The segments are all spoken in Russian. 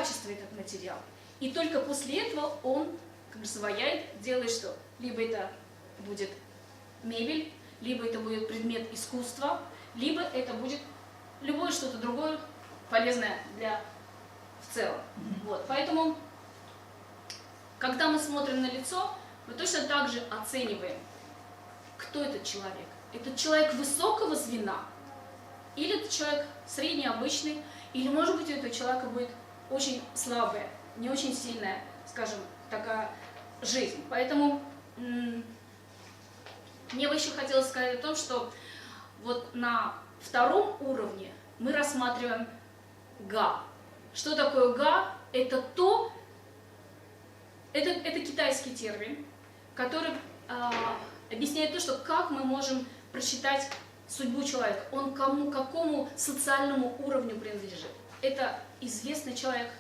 качество этот материал. И только после этого он как бы освояет, делает что? Либо это будет мебель, либо это будет предмет искусства, либо это будет любое что-то другое полезное для в целом. Вот. Поэтому, когда мы смотрим на лицо, мы точно так же оцениваем, кто этот человек. Это человек высокого звена, или это человек средний, обычный, или, может быть, у этого человека будет очень слабая, не очень сильная, скажем, такая жизнь. Поэтому мне бы еще хотелось сказать о том, что вот на втором уровне мы рассматриваем га. Что такое га? Это это китайский термин, который объясняет то, что как мы можем просчитать судьбу человека, он какому социальному уровню принадлежит. Это известный человек,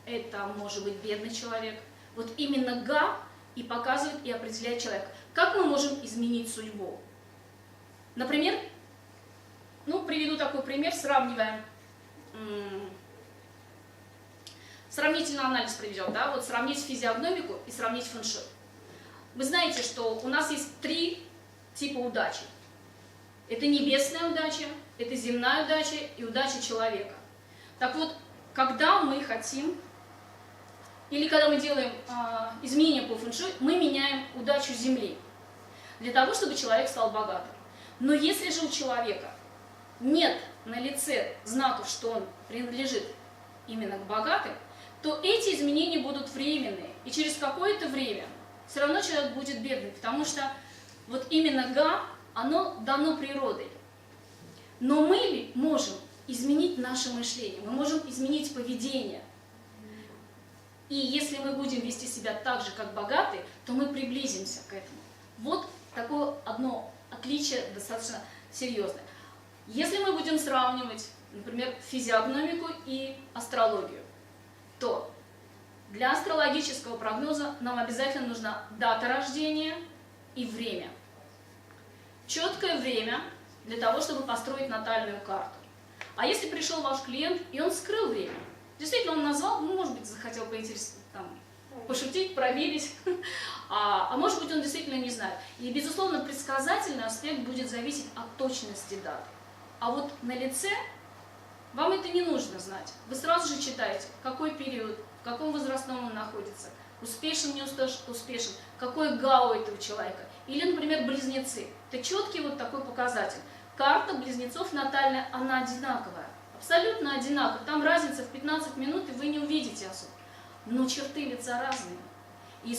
это может быть бедный человек. Вот именно га и показывает и определяет человека. Как мы можем изменить судьбу? Например, приведу такой пример, сравнивая, сравнительный анализ проведем, да, вот сравнить физиогномику и сравнить фэн-шуй. Вы знаете, что у нас есть 3 типа удачи. Это небесная удача, это земная удача и удача человека. Так вот, когда мы хотим, или когда мы делаем изменения по фэн-шуй, мы меняем удачу Земли, для того, чтобы человек стал богатым. Но если же у человека нет на лице знаков, что он принадлежит именно к богатым, то эти изменения будут временные, и через какое-то время все равно человек будет бедный, потому что вот именно га, оно дано природой. Но мы можем изменить наше мышление, мы можем изменить поведение. И если мы будем вести себя так же, как богатые, то мы приблизимся к этому. Вот такое одно отличие достаточно серьезное. Если мы будем сравнивать, например, физиогномику и астрологию, то для астрологического прогноза нам обязательно нужна дата рождения и время. Четкое время для того, чтобы построить натальную карту. А если пришел ваш клиент, и он скрыл время, действительно он назвал, может быть, захотел пошутить, проверить, а может быть, он действительно не знает. И, безусловно, предсказательный аспект будет зависеть от точности дат. А вот на лице вам это не нужно знать. Вы сразу же читаете, какой период, в каком возрастном он находится, успешен, не успешен, какой га у этого человека. Или, например, близнецы. Это четкий вот такой показатель. Карта близнецов натальная, она одинаковая. Абсолютно одинаковая. Там разница в 15 минут, и вы не увидите особо. Но черты лица разные. И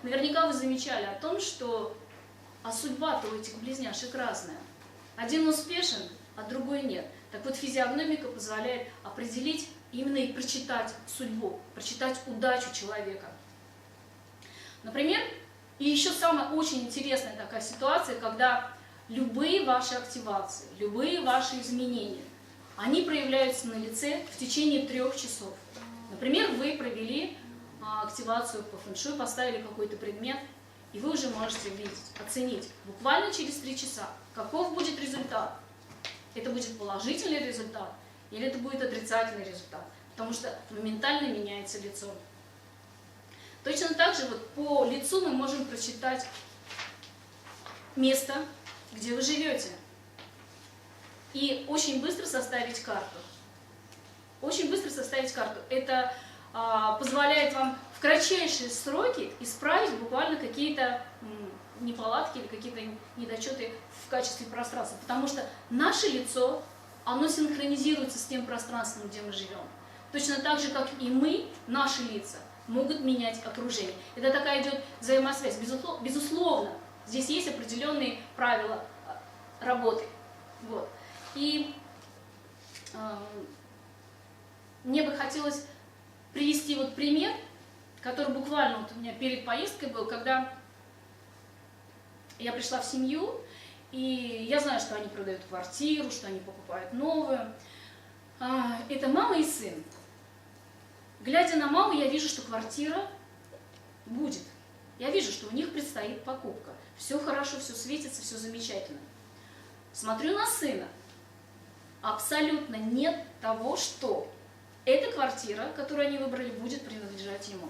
наверняка вы замечали о том, что судьба-то у этих близняшек разная. Один успешен, а другой нет. Так вот, физиогномика позволяет определить именно и прочитать судьбу, прочитать удачу человека. Например, и еще самая очень интересная такая ситуация, когда любые ваши активации, любые ваши изменения, они проявляются на лице в течение 3 часов. Например, вы провели активацию по фэн-шуй, поставили какой-то предмет, и вы уже можете видеть, оценить буквально через 3 часа, каков будет результат. Это будет положительный результат или это будет отрицательный результат, потому что моментально меняется лицо. Точно так же вот по лицу мы можем прочитать место, где вы живете, и очень быстро составить карту. Очень быстро составить карту. Это позволяет вам в кратчайшие сроки исправить буквально какие-то неполадки или какие-то недочеты в качестве пространства. Потому что наше лицо, оно синхронизируется с тем пространством, где мы живем. Точно так же, как и мы, наши лица, могут менять окружение. Это такая идет взаимосвязь. Безусловно, здесь есть определенные правила работы. Вот. И мне бы хотелось привести вот пример, который буквально вот у меня перед поездкой был, когда я пришла в семью, и я знаю, что они продают квартиру, что они покупают новую. Это мама и сын. Глядя на маму, я вижу, что квартира будет. Я вижу, что у них предстоит покупка. Все хорошо, все светится, все замечательно. Смотрю на сына. Абсолютно нет того, что эта квартира, которую они выбрали, будет принадлежать ему.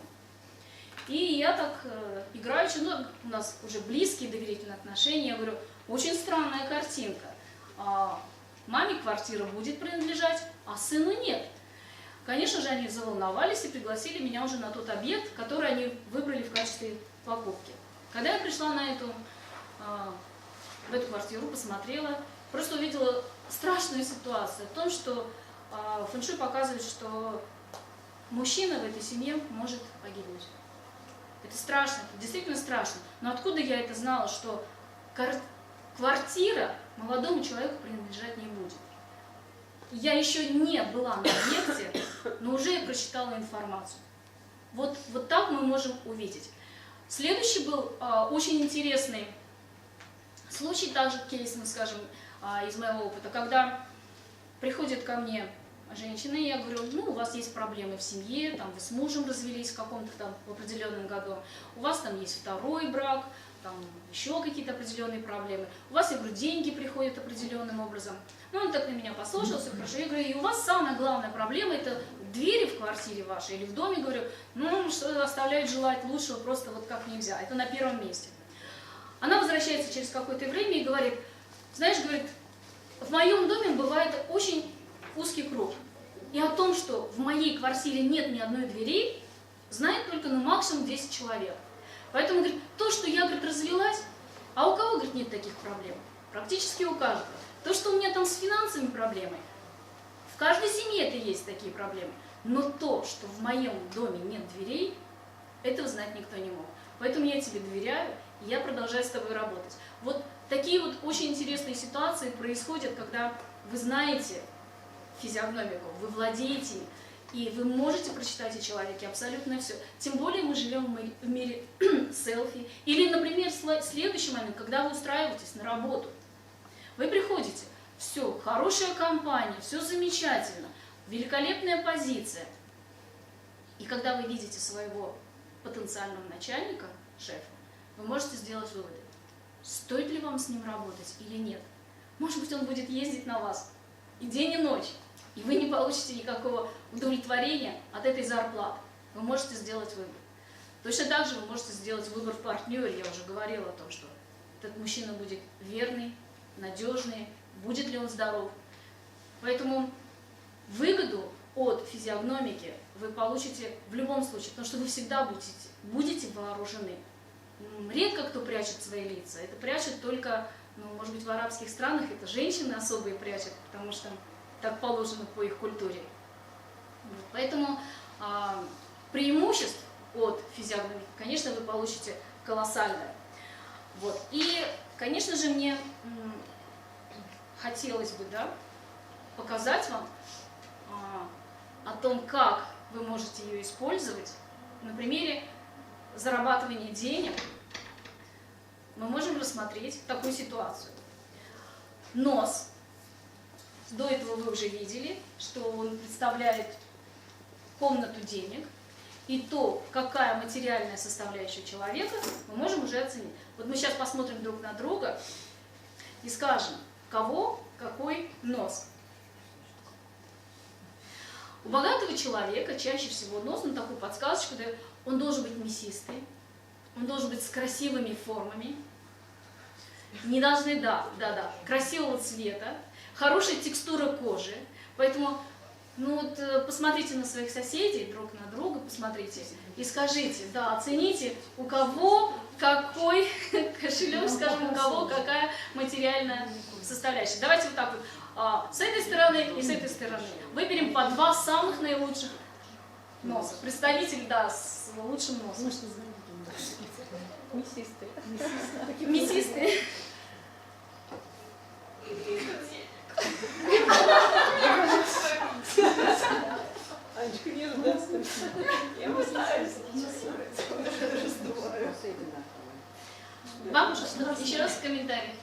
И я так играючи, ну, у нас уже близкие доверительные отношения, я говорю, очень странная картинка. Маме квартира будет принадлежать, а сыну нет. Конечно же, они заволновались и пригласили меня уже на тот объект, который они выбрали в качестве покупки. Когда я пришла в эту квартиру, посмотрела, просто увидела страшную ситуацию о том, что фэн-шуй показывает, что мужчина в этой семье может погибнуть. Это страшно, это действительно страшно. Но откуда я это знала, что квартира молодому человеку принадлежать не будет? Я еще не была на объекте, но уже я прочитала информацию. Вот так мы можем увидеть. Следующий был очень интересный случай, также кейс, мы скажем, из моего опыта, когда приходит ко мне женщина, и я говорю, ну, у вас есть проблемы в семье, там, вы с мужем развелись в каком-то там в определенном году, у вас там есть второй брак, там еще какие-то определенные проблемы, у вас, я говорю, деньги приходят определенным образом. Ну, он так на меня послушался, хорошо, я говорю, и у вас самая главная проблема, это двери в квартире вашей или в доме, говорю, ну, что оставляет желать лучшего просто вот как нельзя, это на первом месте. Она возвращается через какое-то время и говорит, знаешь, говорит, в моем доме бывает очень узкий круг. И о том, что в моей квартире нет ни одной двери, знает только, ну, максимум 10 человек. Поэтому, говорит, то, что я, говорит, развелась, а у кого, говорит, нет таких проблем? Практически у каждого. То, что у меня там с финансами проблемы, в каждой семье это есть такие проблемы. Но то, что в моем доме нет дверей, этого знать никто не мог. Поэтому я тебе доверяю, и я продолжаю с тобой работать. Вот такие вот очень интересные ситуации происходят, когда вы знаете физиогномику, вы владеете, и вы можете прочитать о человеке абсолютно все. Тем более мы живем в мире селфи. Или, например, следующий момент, когда вы устраиваетесь на работу. Вы приходите, все, хорошая компания, все замечательно, великолепная позиция. И когда вы видите своего потенциального начальника, шефа, вы можете сделать выводы, стоит ли вам с ним работать или нет. Может быть, он будет ездить на вас и день, и ночь, и вы не получите никакого удовлетворения от этой зарплаты. Вы можете сделать выбор. Точно так же вы можете сделать выбор в партнере. Я уже говорила о том, что этот мужчина будет верный, надежный, будет ли он здоров. Поэтому выгоду от физиогномики вы получите в любом случае, потому что вы всегда будете вооружены. Редко кто прячет свои лица. Это прячут только, ну, может быть, в арабских странах это женщины особые прячут, потому что так положено по их культуре. Поэтому преимуществ от физиогномики, конечно, вы получите колоссальное. Вот. И, конечно же, мне хотелось бы, да, показать вам о том, как вы можете ее использовать. На примере зарабатывания денег мы можем рассмотреть такую ситуацию. Нос. До этого вы уже видели, что он представляет комнату денег. И то, какая материальная составляющая человека, мы можем уже оценить. Вот мы сейчас посмотрим друг на друга и скажем, кого какой нос. У богатого человека чаще всего нос, на такую подсказочку, да, он должен быть мясистый, он должен быть с красивыми формами, не должны, красивого цвета, хорошая текстура кожи. Поэтому, ну вот, посмотрите на своих соседей, друг на друга, посмотрите и скажите, да, оцените, у кого какой кошелек, скажем, у кого какая материальная составляющая. Давайте вот так вот, с этой стороны и с этой стороны. Выберем по два самых наилучших носа. Представитель, да, с лучшим носом. Мясистый. Мясистый. Анечка, не раздаст. Я вас знаю. Бабушка, еще раз комментарий.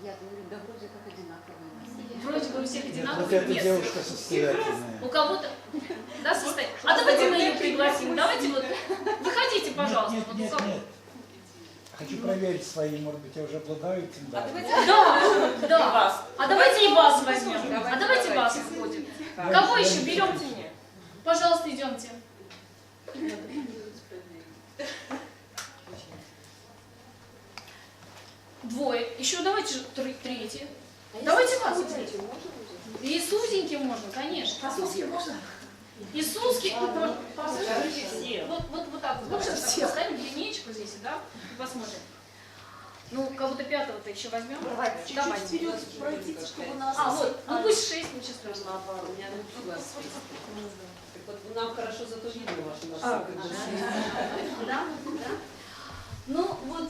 Я говорю, да вроде как одинаковые. Вроде бы у всех одинаковые. Вот эта девушка состоятельная. У кого-то, да, состоятельная. А давайте мы ее пригласим. Давайте вот, выходите, пожалуйста. Нет, вот нет, у кого- нет. Хочу проверить свои, может быть, я уже обладаю этим даром. Да. А давайте и вас возьмем. А давайте вас входим. Кого еще берем? пожалуйста, идемте. Двое. Еще давайте же третий. Давайте вас. И с узеньким можно, конечно. А с узким можно? И с узким. Вот Так вот. Можно Вот всех. поставим линеечку здесь, да? И посмотрим. Ну, кого-то пятого-то еще возьмем. Давайте чуть-чуть Давайте. вперед пройдите, чтобы нас... Вот. Ну пусть 6, ничего страшного. Наоборот, у меня руки вас. Так вот, нам хорошо зато видно ваши носы. Да? Ну вот,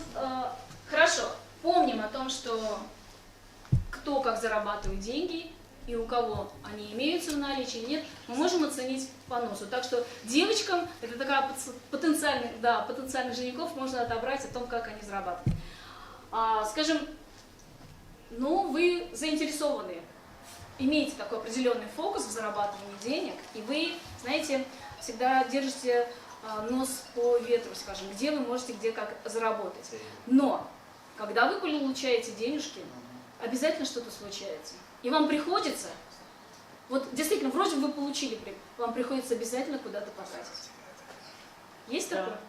хорошо. Помним о том, что кто как зарабатывает деньги и у кого они имеются в наличии, нет, мы можем оценить по носу. Так что девочкам, это такая потенциальных женихов можно отобрать о том, как они зарабатывают. Скажем, ну вы заинтересованы, имеете такой определенный фокус в зарабатывании денег, и вы, знаете, всегда держите нос по ветру, скажем, где вы можете, где как заработать. Но когда вы получаете денежки, обязательно что-то случается. И вам приходится, вот действительно, вроде бы вы получили, вам приходится обязательно куда-то потратить. Есть такое?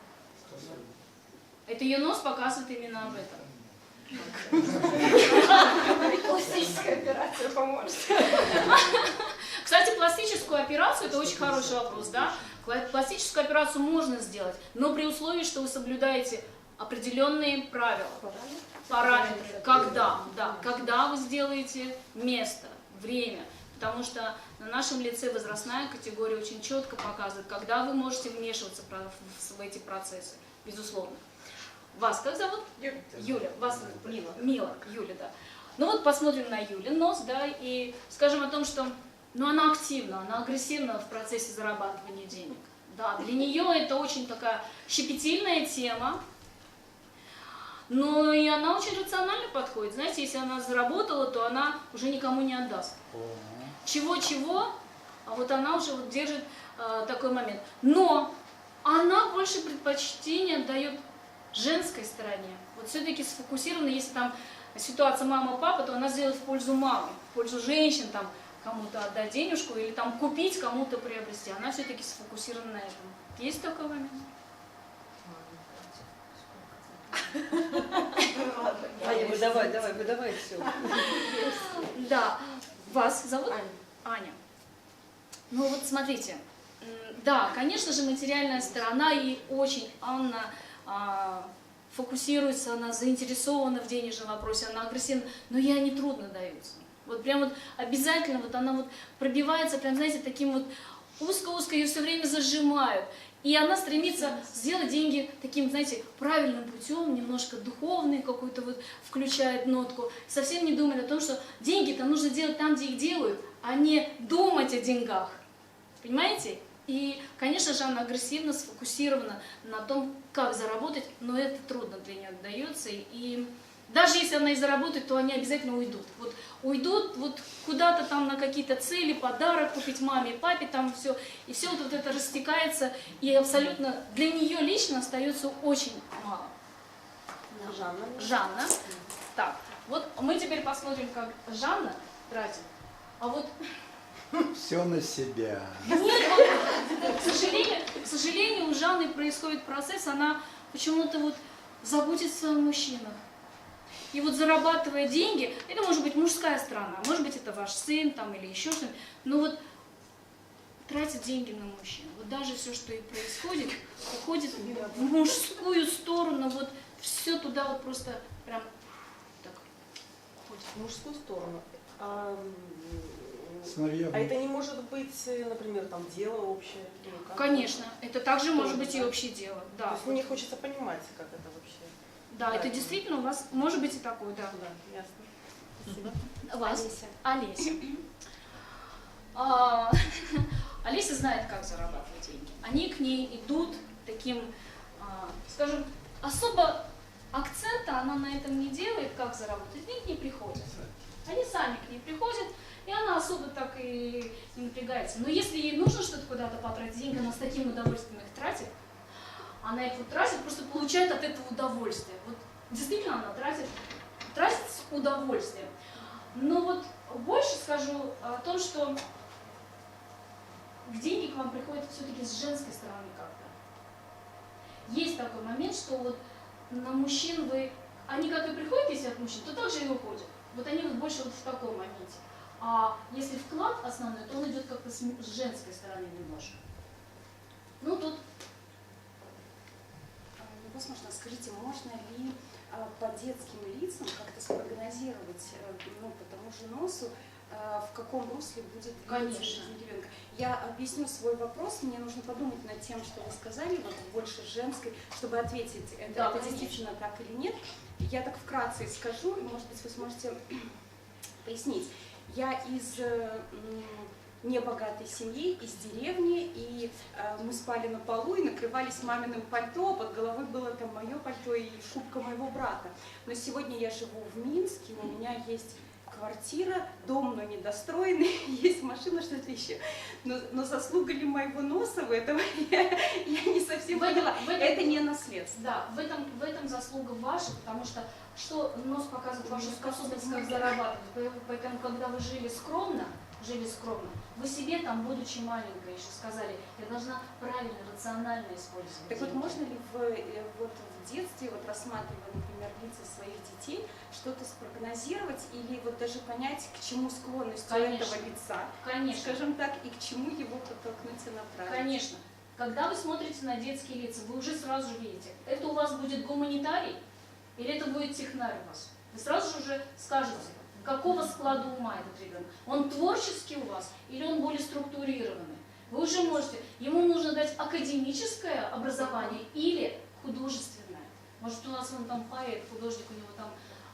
Это ее нос показывает именно об этом. Пластическая операция поможет. Кстати, пластическую операцию, это очень хороший вопрос, да? Пластическую операцию можно сделать, но при условии, что вы соблюдаете определенные правила, параметры, когда вы сделаете место, время, потому что на нашем лице возрастная категория очень четко показывает, когда вы можете вмешиваться в эти процессы, безусловно. Вас как зовут? Юля. Вас Мила. Мила, Юля, да. Ну вот посмотрим на Юлин нос, да, и скажем о том, что она активна, она агрессивна в процессе зарабатывания денег. Да, для нее это очень такая щепетильная тема, но и она очень рационально подходит. Знаете, если она заработала, то она уже никому не отдаст. Чего-чего, а вот она уже вот держит такой момент. Но она больше предпочтения дает женской стороне. Вот все-таки сфокусирована, если там ситуация мама-папа, то она сделает в пользу мамы, в пользу женщин, там кому-то отдать денежку или там купить, кому-то приобрести. Она все-таки сфокусирована на этом. Есть такой момент? Аня, выдавай все. Да. Вас зовут? Аня. Ну вот смотрите, да, конечно же, материальная сторона, и очень Анна фокусируется, она заинтересована в денежном вопросе, она агрессивна, но ей они трудно даются. Вот прям вот обязательно вот она вот пробивается, прям, знаете, таким вот узко-узко, ее все время зажимают. И она стремится сделать деньги таким, знаете, правильным путем, немножко духовный какой-то вот включает нотку. Совсем не думает о том, что деньги-то нужно делать там, где их делают, а не думать о деньгах. Понимаете? И, конечно же, она агрессивно сфокусирована на том, как заработать, но это трудно для нее дается. И даже если она и заработает, то они обязательно уйдут. Вот уйдут вот куда-то там на какие-то цели, подарок купить маме, папе, там все. И все вот это растекается, и абсолютно для нее лично остается очень мало. Жанна. Так, вот мы теперь посмотрим, как Жанна тратит. А вот... Все на себя. Нет, вот, к сожалению, у Жанны происходит процесс, она почему-то вот заботится о мужчинах. И вот зарабатывая деньги, это может быть мужская сторона, может быть это ваш сын там или еще что-нибудь, но вот тратит деньги на мужчин. Вот даже все, что и происходит, уходит в мужскую сторону, вот все туда вот просто прям так уходит. В мужскую сторону. Смотри, А это не может быть, например, там дело общее? Или как? Конечно, это также может быть и общее дело. То Да, есть мне хочется понимать, как это вообще. да, это действительно у вас может быть и такое, да. Да, ясно. Спасибо. Вас? Олеся. Олеся знает, как зарабатывать деньги. Они к ней идут таким, скажем, особо акцента она на этом не делает, как заработать. Они к ней приходят. Они сами к ней приходят, и она особо так и не напрягается. Но если ей нужно что-то куда-то потратить деньги, она с таким удовольствием их тратит. Она их вот тратит, просто получает от этого удовольствие. Вот действительно она тратит с удовольствием. Но вот больше скажу о том, что в деньги к вам приходят все-таки с женской стороны как-то. Есть такой момент, что вот на мужчин они как и приходят, если от мужчин, то также и уходят. Вот они вот больше вот в таком моменте. А если вклад основной, то он идет как-то с женской стороны немножко. Ну тут... Возможно, скажите, можно ли по детским лицам как-то спрогнозировать, ну, по тому же носу, в каком русле будет двигаться жизнь ребенка? Я объясню свой вопрос, мне нужно подумать над тем, что вы сказали, вот больше женской, чтобы ответить, это действительно так или нет. Я так вкратце скажу, и, может быть, вы сможете пояснить. Я из небогатой семьи, из деревни, и мы спали на полу и накрывались маминым пальто, а под головой было там мое пальто и шубка моего брата. Но сегодня я живу в Минске, у меня есть квартира, дом, но недостроенный, есть машина, что-то еще. Но заслуга ли моего носа в этом, я не совсем поняла. Это не наследство. Да, в этом заслуга ваша, потому что нос показывает вашу способность как зарабатывать. Поэтому, когда вы жили скромно, вы себе там, будучи маленькой, еще сказали, я должна правильно, рационально использовать. Так вот, можно ли в детстве, вот рассматривая, например, лица своих детей, что-то спрогнозировать или вот даже понять, к чему склонность у этого лица, скажем так, и к чему его подтолкнуть и направить? Конечно. Когда вы смотрите на детские лица, вы уже сразу же видите, это у вас будет гуманитарий или это будет технарь у вас. Вы сразу же уже скажете, какого склада ума этот ребенок. Он творческий у вас или он более структурированный. Вы уже можете, ему нужно дать академическое образование или художественное. Может, у нас он там поэт, художник, у него там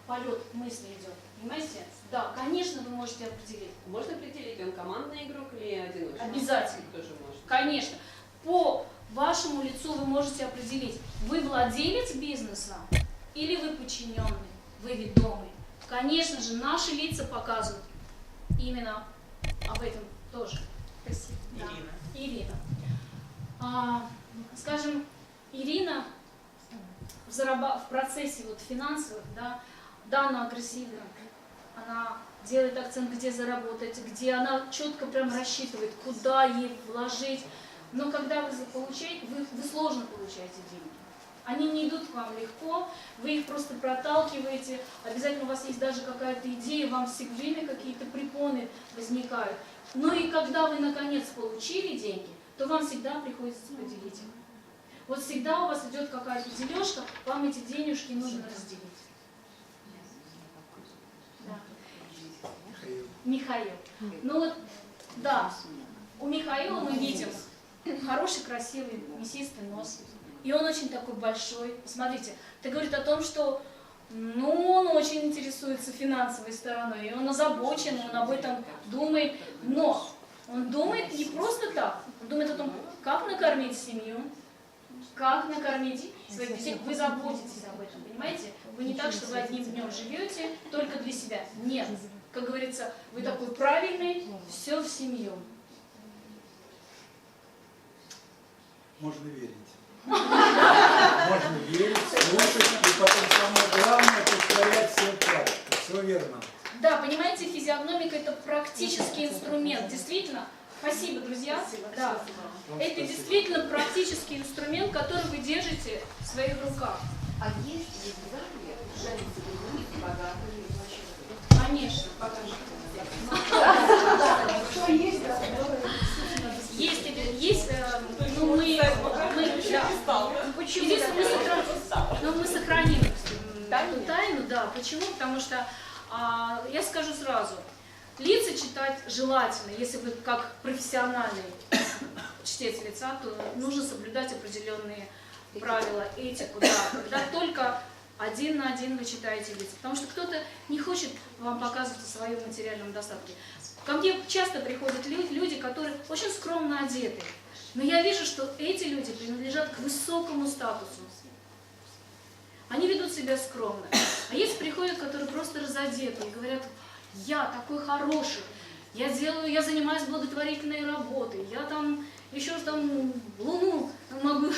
полет мысли идет. Понимаете? Да, конечно, вы можете определить. Можно определить, он командный игрок или одиночный? Обязательно. Тоже можно. Конечно. По вашему лицу вы можете определить, вы владелец бизнеса или вы подчиненный, вы ведомый. Конечно же, наши лица показывают именно об этом тоже. Спасибо. Да. Ирина. Скажем, Ирина в процессе вот финансовых, да, она агрессивна, она делает акцент, где заработать, где она четко прям рассчитывает, куда ей вложить. Но когда вы получаете, вы сложно получаете деньги. Они не идут к вам легко, вы их просто проталкиваете, обязательно у вас есть даже какая-то идея, вам все время какие-то препоны возникают. Ну и когда вы наконец получили деньги, то вам всегда приходится поделить их. Вот всегда у вас идет какая-то дележка, вам эти денежки нужно разделить. Да. Михаил. Ну вот, да, у Михаила мы видим хороший, красивый, мясистый нос. И он очень такой большой. Посмотрите, это говорит о том, что он очень интересуется финансовой стороной, и он озабочен, он об этом думает. Но он думает не просто так, он думает о том, как накормить семью, как накормить своих детей. Вы заботитесь об этом, понимаете? Вы не так, что вы одним днем живете только для себя. Нет. Как говорится, вы такой правильный, все в семью. Можно верить. Можно верить, слушать, и потом самое главное повторять все правильно. Все верно. Да, понимаете, физиогномика — это практический инструмент. Действительно, спасибо, друзья. Да. Это действительно практический инструмент, который вы держите в своих руках. А есть ли женские люди богатые вообще? Конечно, покажите. Что есть, Есть, ну мы сохраним эту тайну, да. Почему? Потому что, я скажу сразу, лица читать желательно, если вы как профессиональный чтец лица, то нужно соблюдать определенные правила, этику, да, когда только один на один вы читаете лица, потому что кто-то не хочет вам показывать о своем материальном достатке. Ко мне часто приходят люди, которые очень скромно одеты, но я вижу, что эти люди принадлежат к высокому статусу. Они ведут себя скромно. А есть приходят, которые просто разодеты и говорят: я такой хороший, я занимаюсь благотворительной работой, я там еще там Луну могу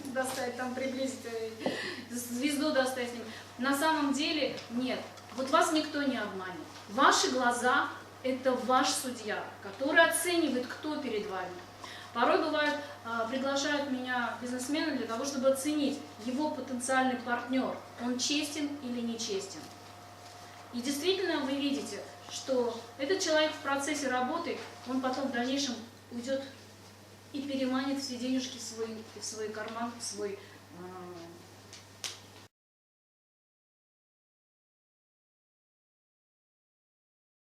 достать, там приблизить, звезду достать с ним. На самом деле нет. Вот вас никто не обманет. Ваши глаза — это ваш судья, который оценивает, кто перед вами. Порой бывает, приглашают меня бизнесмены для того, чтобы оценить его потенциальный партнер, он честен или нечестен. И действительно вы видите, что этот человек в процессе работы, он потом в дальнейшем уйдет и переманит все денежки в свой карман, в свой